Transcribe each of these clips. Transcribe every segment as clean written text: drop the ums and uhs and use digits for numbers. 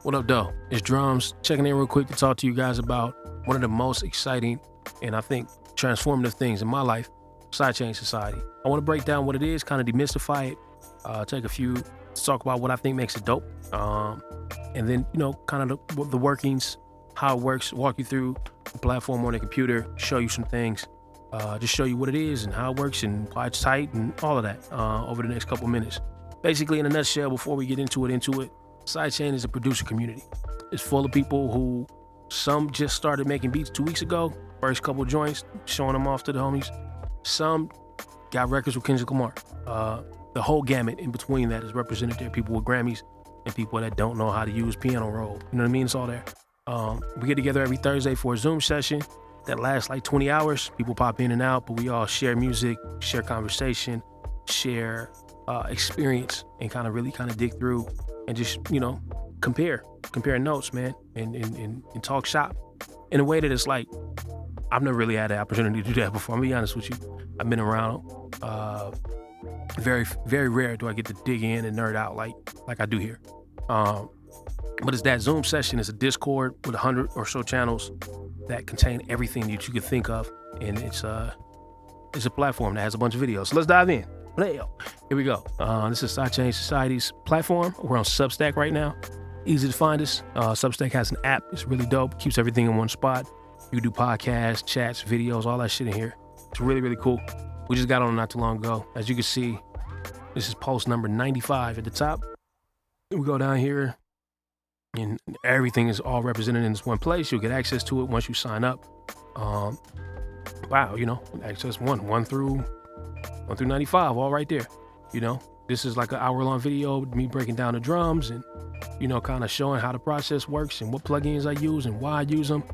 What up, though? It's Drums checking in real quick to talk to you guys about one of the most exciting and I think transformative things in my life, Sidechain Society. I want to break down what it is, kind of demystify it, take a few to talk about what I think makes it dope, and then, you know, kind of the workings, how it works, walk you through the platform on the computer, show you some things, just show you what it is and how it works and why it's tight and all of that over the next couple minutes. Basically, in a nutshell, before we get into it, Sidechain is a producer community. It's full of people who, some just started making beats 2 weeks ago, first couple joints, showing them off to the homies. Some got records with Kendrick Lamar. The whole gamut in between that is represented there. People with Grammys and people that don't know how to use piano roll. You know what I mean? It's all there. We get together every Thursday for a Zoom session that lasts like 20 hours. People pop in and out, but we all share music, share conversation, share experience, and really dig through and just, you know, compare notes, man, and talk shop in a way that it's like, I've never really had the opportunity to do that before. I'm gonna be honest with you. I've been around, very, very rare do I get to dig in and nerd out like I do here. But it's that Zoom session. It's a Discord with 100 or so channels that contain everything that you could think of. And it's a platform that has a bunch of videos. So let's dive in. Here we go. This is Sidechain Society's platform. We're on Substack right now. Easy to find us. Substack has an app. It's really dope. Keeps everything in one spot. You can do podcasts, chats, videos, all that shit in here. It's really, really cool. We just got on not too long ago. As you can see, this is post number 95 at the top. We go down here and everything is all represented in this one place. You'll get access to it once you sign up. Wow, you know, access one through 95, all right there. You know, this is like an hour-long video with me breaking down the drums and, you know, kind of showing how the process works and what plugins I use and why I use them.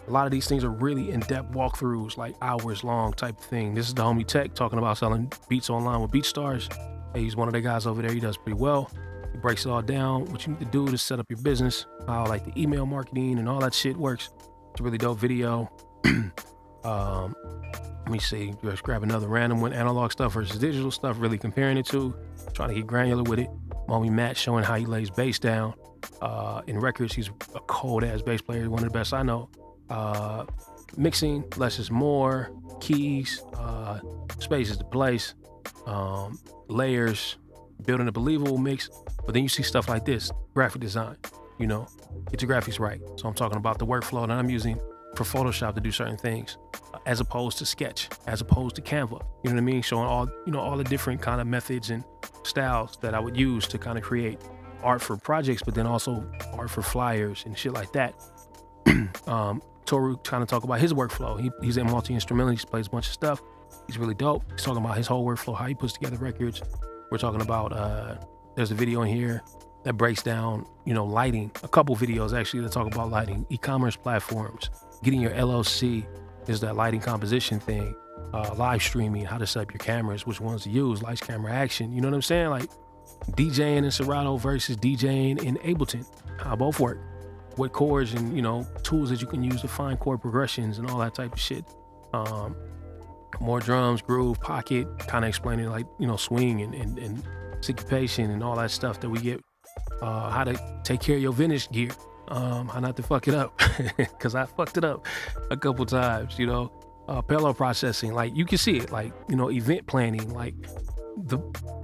A lot of these things are really in-depth walkthroughs, like hours-long type of thing. This is the homie Tech talking about selling beats online with BeatStars. Hey, he's one of the guys over there. He does pretty well. He breaks it all down. What you need to do to set up your business, how like the email marketing and all that shit works. It's a really dope video. Let me see, just grab another random one, analog stuff versus digital stuff, really comparing it to, trying to get granular with it. Homie Matt showing how he lays bass down. In records, he's a cold-ass bass player, one of the best I know. Mixing, less is more, keys, space is the place, layers, building a believable mix. But then you see stuff like this, graphic design, you know, get your graphics right. So I'm talking about the workflow that I'm using for Photoshop to do certain things, as opposed to Sketch, as opposed to Canva. You know what I mean? Showing all, you know, all the different kind of methods and styles that I would use to kind of create art for projects, but then also art for flyers and shit like that. Toru trying to talk about his workflow. He's a multi-instrumentalist. He plays a bunch of stuff. He's really dope. He's talking about his whole workflow, how he puts together records. We're talking about, there's a video in here that breaks down, you know, lighting. A couple videos actually that talk about lighting, e-commerce platforms, getting your LLC is that lighting composition thing, live streaming, how to set up your cameras, which ones to use, lights, camera, action. You know what I'm saying? Like DJing in Serato versus DJing in Ableton, how both work. What chords and, you know, tools that you can use to find chord progressions and all that type of shit. More drums, groove, pocket, kind of explaining like, you know, swing and syncopation and all that stuff that we get. How to take care of your vintage gear. How not to fuck it up, because I fucked it up a couple times, you know. Parallel processing, like you can see it, like, you know, event planning, like the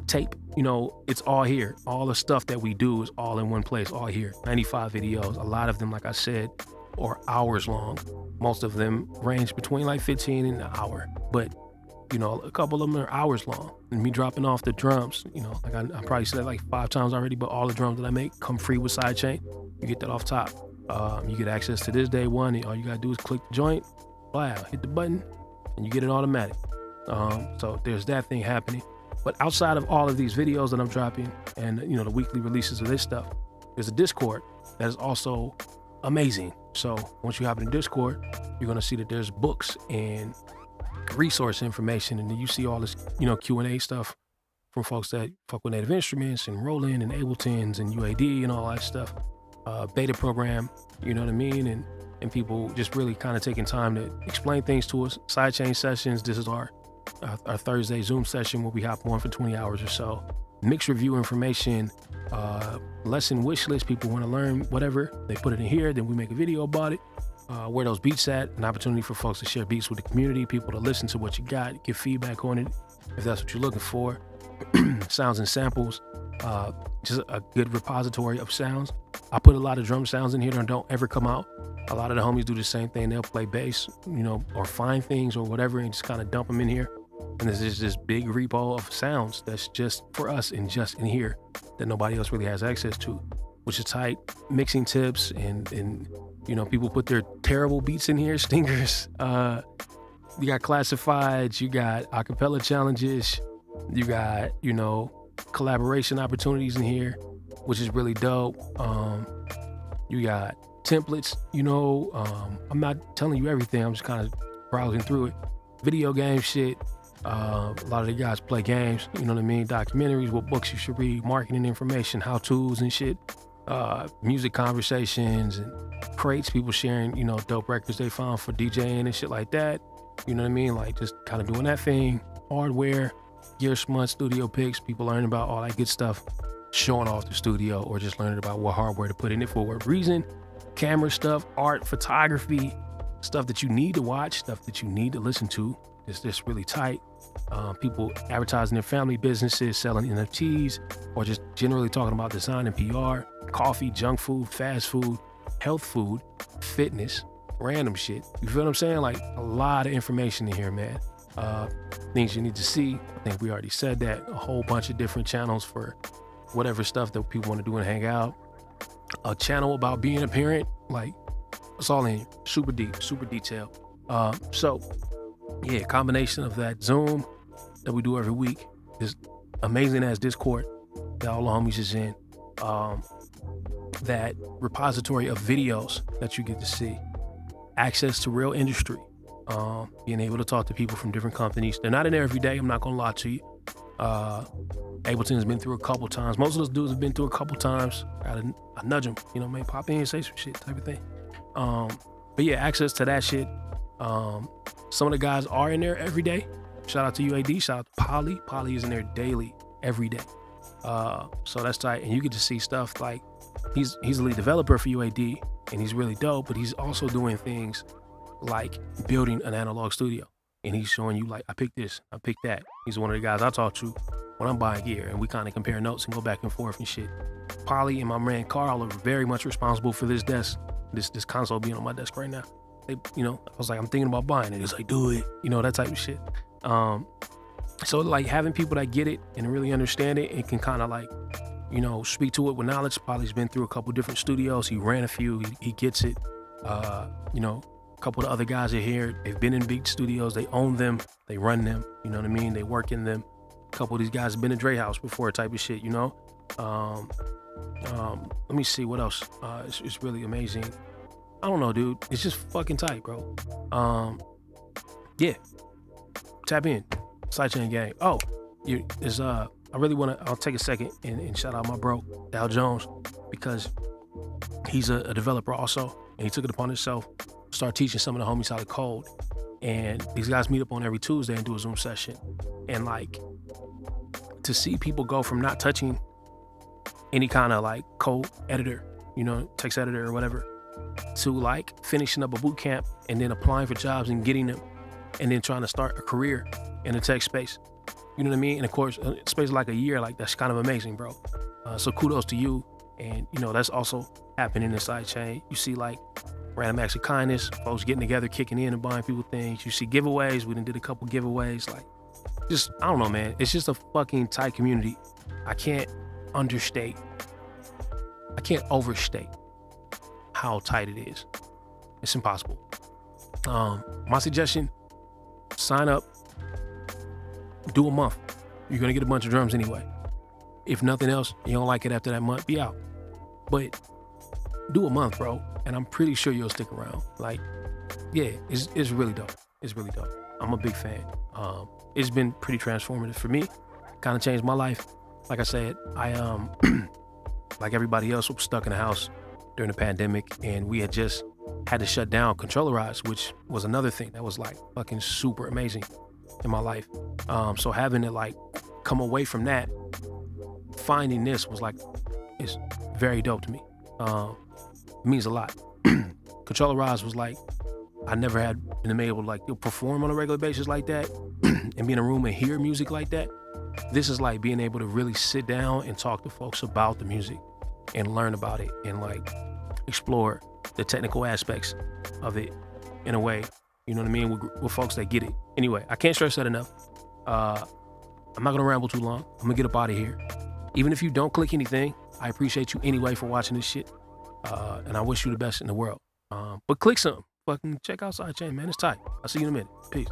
tape, you know, it's all here. All the stuff that we do is all in one place, all here. 95 videos, a lot of them, like I said, are hours long. Most of them range between like 15 and an hour, but, you know, a couple of them are hours long. And me dropping off the drums, you know, like I probably said like 5 times already, but all the drums that I make come free with Sidechain. You get that off top. You get access to this day one, and all you gotta do is click the joint, wow, hit the button, and you get it automatic. So there's that thing happening. But outside of all of these videos that I'm dropping and, you know, the weekly releases of this stuff, there's a Discord that is also amazing. So once you hop in Discord, you're gonna see that there's books and resource information, and then you see all this, you know, Q&A stuff from folks that fuck with Native Instruments and Roland and Abletons and UAD and all that stuff. Beta program, you know what I mean? And people just really kind of taking time to explain things to us. Sidechain sessions, this is our Thursday Zoom session where we hop on for 20 hours or so. mixed review information, lesson wish list. People want to learn whatever, they put it in here, then we make a video about it. Where those beats at, an opportunity for folks to share beats with the community, people to listen to what you got, give feedback on it if that's what you're looking for. Sounds and samples, just a good repository of sounds. I put a lot of drum sounds in here that don't ever come out. A lot of the homies do the same thing. They'll play bass, you know, or find things or whatever and just kind of dump them in here. And there's just this big repo of sounds that's just for us and just in here that nobody else really has access to, which is tight. Mixing tips and you know, people put their terrible beats in here, stingers. You got classifieds, you got acapella challenges, you got, you know, collaboration opportunities in here, which is really dope. You got templates, you know, I'm not telling you everything, I'm just kind of browsing through it. Video game shit, a lot of the guys play games, you know what I mean? Documentaries, what books you should read, marketing information, how-tos and shit. Music conversations and crates, people sharing, you know, dope records they found for DJing and shit like that. You know what I mean? Like just kind of doing that thing. Hardware, gear smut, studio picks, people learning about all that good stuff, showing off the studio or just learning about what hardware to put in it for what reason. Camera stuff, art, photography, stuff that you need to watch, stuff that you need to listen to. It's just really tight. People advertising their family businesses, selling NFTs, or just generally talking about design and PR, coffee, junk food, fast food, health food, fitness, random shit. You feel what I'm saying? Like a lot of information in here, man. Things you need to see. I think we already said that. A whole bunch of different channels for whatever stuff that people want to do and hang out. A channel about being a parent. Like it's all in here. Super deep, super detailed. So yeah, combination of that Zoom that we do every week, this amazing ass Discord that all the homies is in, that repository of videos that you get to see, access to real industry, being able to talk to people from different companies. They're not in there every day, I'm not gonna lie to you. Ableton's been through a couple times. Most of those dudes have been through a couple times. I nudge them, you know, man, pop in and say some shit type of thing. But yeah, access to that shit. Some of the guys are in there every day. Shout out to UAD, shout out to Polly. Polly is in there daily, every day. So that's tight. And you get to see stuff like, he's the lead developer for UAD and he's really dope, but he's also doing things like building an analog studio. And he's showing you like, I picked this, I picked that. He's one of the guys I talk to when I'm buying gear and we kind of compare notes and go back and forth and shit. Polly and my man Carl are very much responsible for this desk, this console being on my desk right now. They, you know, I was like, I'm thinking about buying it. It's like, do it, you know, that type of shit. So like having people that get it and really understand it, it can kind of like, you know, speak to it with knowledge. Polly's been through a couple different studios. He ran a few, he gets it. You know, a couple of the other guys are here. They've been in big studios. They own them, they run them, you know what I mean? They work in them. A couple of these guys have been in Dre House before type of shit, you know? Let me see what else. It's really amazing. I don't know, dude. It's just fucking tight, bro. Yeah. Tap in. Sidechain gang. Oh, I really want to, I'll take a second and shout out my bro, Dow Jones, because he's a developer also, and he took it upon himself to start teaching some of the homies how to code. And these guys meet up on every Tuesday and do a Zoom session. And like, to see people go from not touching any kind of like code editor, you know, text editor or whatever, to like finishing up a boot camp and then applying for jobs and getting them and then trying to start a career in the tech space. You know what I mean? And of course, a space like a year, like that's kind of amazing, bro. So kudos to you. And you know, that's also happening in the Sidechain. You see like random acts of kindness, folks getting together, kicking in and buying people things. You see giveaways. We done did a couple giveaways. Like just, I don't know, man. It's just a fucking tight community. I can't overstate how tight it is. It's impossible. My suggestion, sign up, do a month. You're gonna get a bunch of drums anyway. If nothing else, you don't like it after that month, be out. But do a month, bro, and I'm pretty sure you'll stick around. Like, yeah, it's really dope. It's really dope. I'm a big fan. It's been pretty transformative for me. Kind of changed my life. Like I said, I like everybody else, was stuck in the house during the pandemic, and we had just had to shut down Controllerize, which was another thing that was like fucking super amazing in my life. So having to like come away from that finding this was like, it's very dope to me. It means a lot. Controller Roz was like, I never had been able to like perform on a regular basis like that and be in a room and hear music like that. This is like being able to really sit down and talk to folks about the music and learn about it and like explore the technical aspects of it in a way, you know what I mean, with folks that get it. Anyway, I can't stress that enough. I'm not gonna ramble too long. I'm gonna get up out of here. Even if you don't click anything, I appreciate you anyway for watching this shit. And I wish you the best in the world. But click something. Fucking check out Sidechain, man. It's tight. I'll see you in a minute. Peace.